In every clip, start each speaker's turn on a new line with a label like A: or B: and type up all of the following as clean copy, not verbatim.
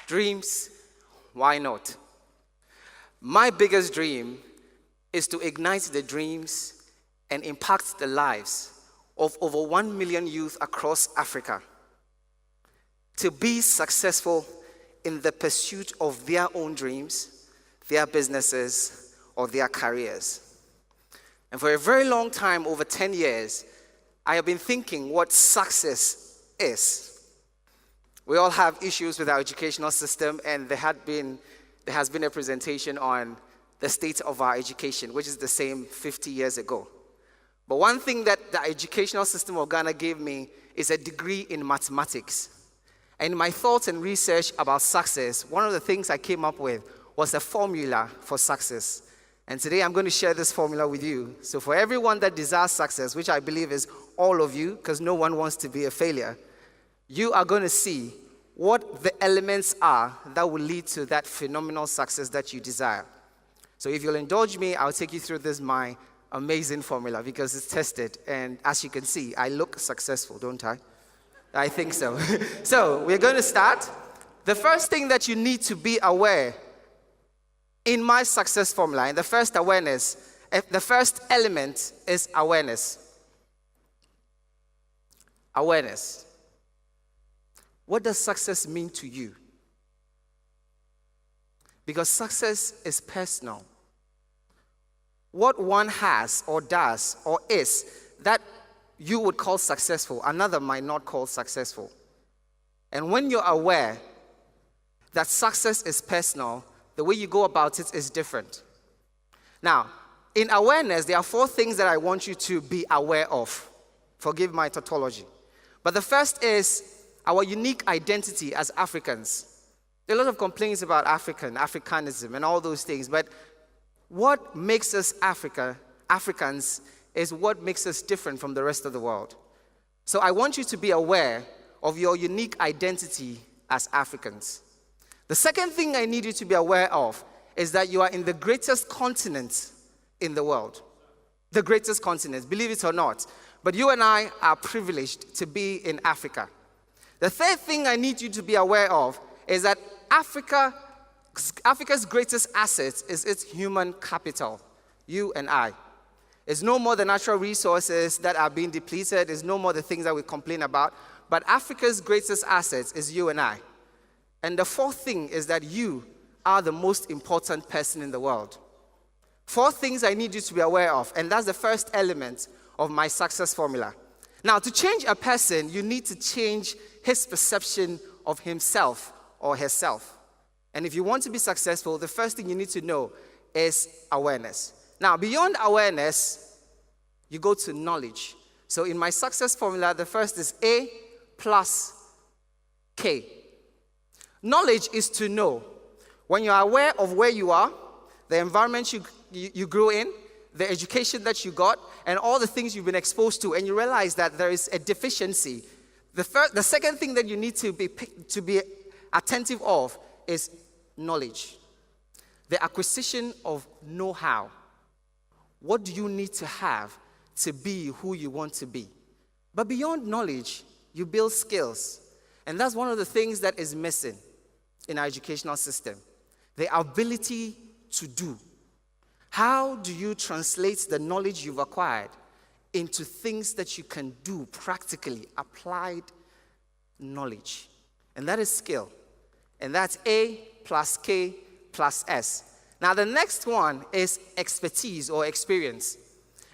A: Dreams, why not? My biggest dream is to ignite the dreams and impact the lives of over 1 million youth across Africa to be successful in the pursuit of their own dreams, their businesses, or their careers. And for a very long time, over 10 years, I have been thinking what success is. We all have issues with our educational system, and there has been a presentation on the state of our education, which is the same 50 years ago. But one thing that the educational system of Ghana gave me is a degree in mathematics. And in my thoughts and research about success, one of the things I came up with was a formula for success. And today I'm going to share this formula with you. So for everyone that desires success, which I believe is all of you, because no one wants to be a failure, you are going to see what the elements are that will lead to that phenomenal success that you desire. So if you'll indulge me, I'll take you through this, my amazing formula, because it's tested. And as you can see, I look successful, don't I? I think so. So we're going to start. The first thing that you need to be aware in my success formula, and the first element is awareness. Awareness. What does success mean to you? Because success is personal. What one has or does or is that you would call successful, another might not call successful. And when you're aware that success is personal, the way you go about it is different. Now, in awareness, there are 4 things that I want you to be aware of. Forgive my tautology. But the first is our unique identity as Africans. There are a lot of complaints about Africanism, and all those things. But what makes us Africans is what makes us different from the rest of the world. So I want you to be aware of your unique identity as Africans. The second thing I need you to be aware of is that you are in the greatest continent in the world. The greatest continent, believe it or not. But you and I are privileged to be in Africa. The third thing I need you to be aware of is that Africa's greatest asset is its human capital, you and I. It's no more the natural resources that are being depleted. It's no more the things that we complain about. But Africa's greatest asset is you and I. And the fourth thing is that you are the most important person in the world. 4 things I need you to be aware of, and that's the first element of my success formula. Now, to change a person, you need to change his perception of himself or herself. And if you want to be successful, the first thing you need to know is awareness. Now, beyond awareness, you go to knowledge. So in my success formula, the first is A plus K. Knowledge is to know. When you are aware of where you are, the environment you grew in, the education that you got, and all the things you've been exposed to, and you realize that there is a deficiency. The second thing that you need to be attentive of is knowledge. The acquisition of know-how. What do you need to have to be who you want to be? But beyond knowledge, you build skills. And that's one of the things that is missing in our educational system. The ability to do. How do you translate the knowledge you've acquired into things that you can do practically, applied knowledge? And that is skill. And that's A plus K plus S. Now, the next one is expertise or experience.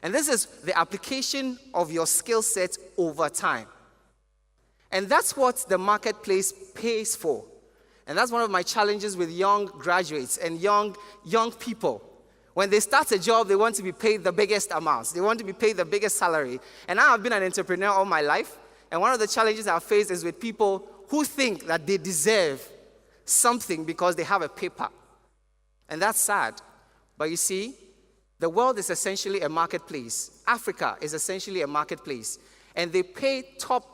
A: And this is the application of your skill set over time. And that's what the marketplace pays for. And that's one of my challenges with young graduates and young people. When they start a job, they want to be paid the biggest amounts. They want to be paid the biggest salary. And I have been an entrepreneur all my life. And one of the challenges I've faced is with people who think that they deserve something because they have a paper. And that's sad. But you see, the world is essentially a marketplace. Africa is essentially a marketplace. And they pay top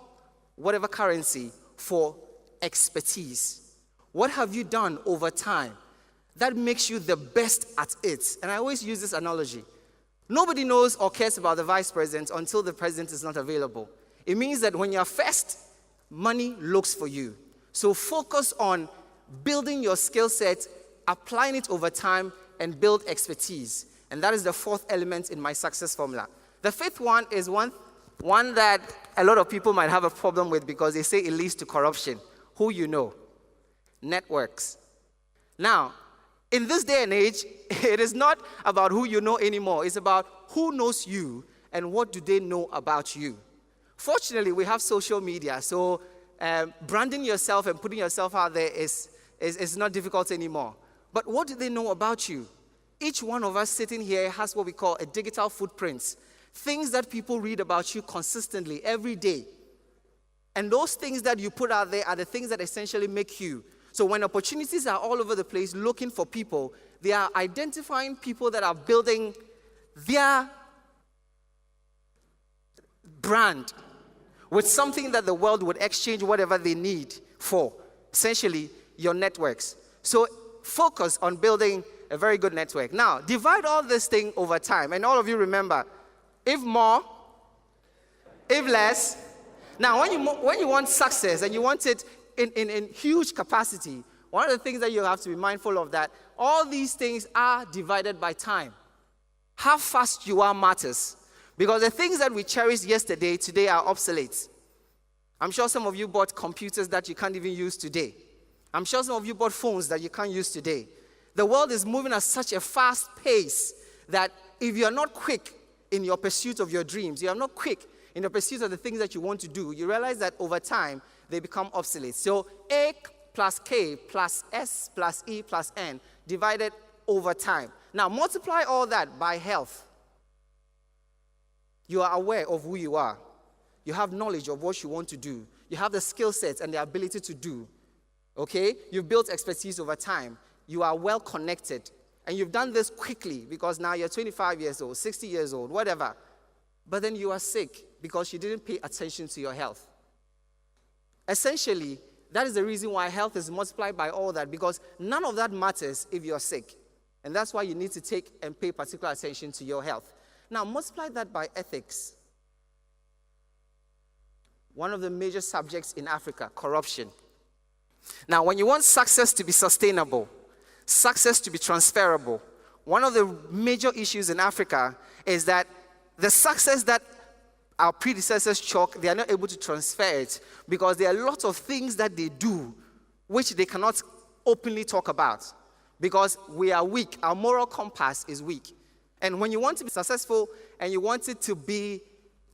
A: whatever currency for expertise. What have you done over time that makes you the best at it? And I always use this analogy. Nobody knows or cares about the vice president until the president is not available. It means that when you're first, money looks for you. So focus on building your skill set, applying it over time, and build expertise. And that is the fourth element in my success formula. The fifth one is one that a lot of people might have a problem with because they say it leads to corruption. Who you know. Networks. Now, in this day and age, it is not about who you know anymore. It's about who knows you and what do they know about you. Fortunately, we have social media, so branding yourself and putting yourself out there is not difficult anymore. But what do they know about you? Each one of us sitting here has what we call a digital footprint. Things that people read about you consistently every day. And those things that you put out there are the things that essentially make you. So when opportunities are all over the place looking for people, they are identifying people that are building their brand with something that the world would exchange whatever they need for. Essentially, your networks. So focus on building a very good network. Now, divide all this thing over time. And all of you remember, if more, if less. Now, when you want success and you want it in huge capacity, one of the things that you have to be mindful of that all these things are divided by time. How fast you are matters. Because the things that we cherished yesterday, today are obsolete. I'm sure some of you bought computers that you can't even use today. I'm sure some of you bought phones that you can't use today. The world is moving at such a fast pace that if you're not quick in your pursuit of your dreams, you're not quick in the pursuit of the things that you want to do, you realize that over time, they become obsolete. So A plus K plus S plus E plus N divided over time. Now multiply all that by health. You are aware of who you are. You have knowledge of what you want to do. You have the skill sets and the ability to do. Okay? You've built expertise over time. You are well connected. And you've done this quickly because now you're 25 years old, 60 years old, whatever. But then you are sick because you didn't pay attention to your health. Essentially, that is the reason why health is multiplied by all that, because none of that matters if you're sick. And that's why you need to take and pay particular attention to your health. Now, multiply that by ethics. One of the major subjects in Africa, corruption. Now, when you want success to be sustainable, success to be transferable, one of the major issues in Africa is that the success that our predecessors chalk, they are not able to transfer it because there are lots of things that they do which they cannot openly talk about because we are weak. Our moral compass is weak. And when you want to be successful and you want it to be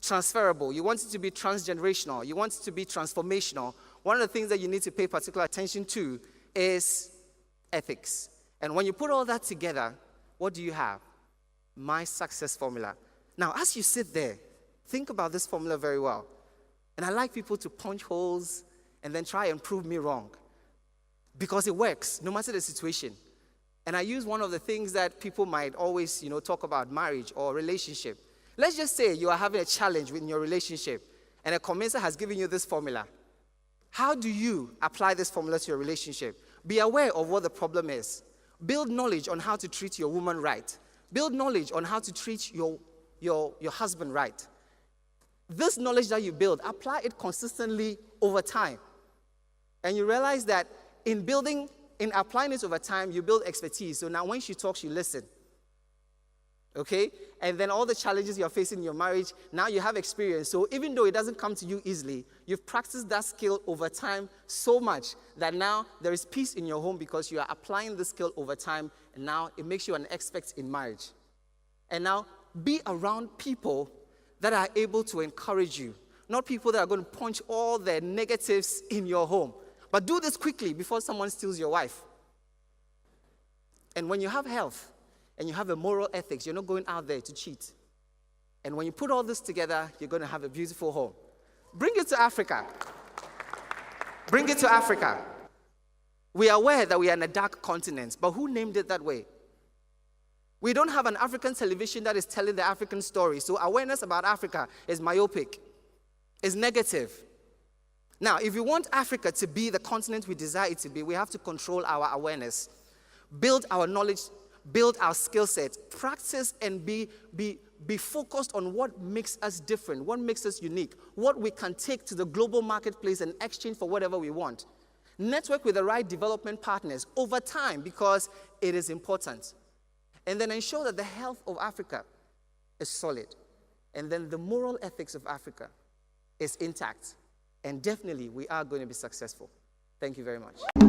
A: transferable, you want it to be transgenerational, you want it to be transformational, one of the things that you need to pay particular attention to is ethics. And when you put all that together, what do you have? My success formula. Now, as you sit there, think about this formula very well. And I like people to punch holes and then try and prove me wrong. Because it works, no matter the situation. And I use one of the things that people might always, talk about, marriage or relationship. Let's just say you are having a challenge in your relationship, and Ekow Mensah has given you this formula. How do you apply this formula to your relationship? Be aware of what the problem is. Build knowledge on how to treat your woman right. Build knowledge on how to treat your husband right. This knowledge that you build, apply it consistently over time. And you realize that in applying it over time, you build expertise. So now when she talks, you listen. Okay? And then all the challenges you're facing in your marriage, now you have experience. So even though it doesn't come to you easily, you've practiced that skill over time so much that now there is peace in your home because you are applying the skill over time, and now it makes you an expert in marriage. And now be around people that are able to encourage you, not people that are going to punch all the negatives in your home. But do this quickly before someone steals your wife. And when you have health and you have a moral ethics, you're not going out there to cheat. And when you put all this together, you're going to have a beautiful home. Bring it to Africa. Bring it to Africa. We are aware that we are in a dark continent, but who named it that way? We don't have an African television that is telling the African story. So awareness about Africa is myopic, is negative. Now, if we want Africa to be the continent we desire it to be, we have to control our awareness, build our knowledge, build our skill set, practice and be focused on what makes us different, what makes us unique, what we can take to the global marketplace and exchange for whatever we want. Network with the right development partners over time because it is important. And then ensure that the health of Africa is solid. And then the moral ethics of Africa is intact. And definitely we are going to be successful. Thank you very much.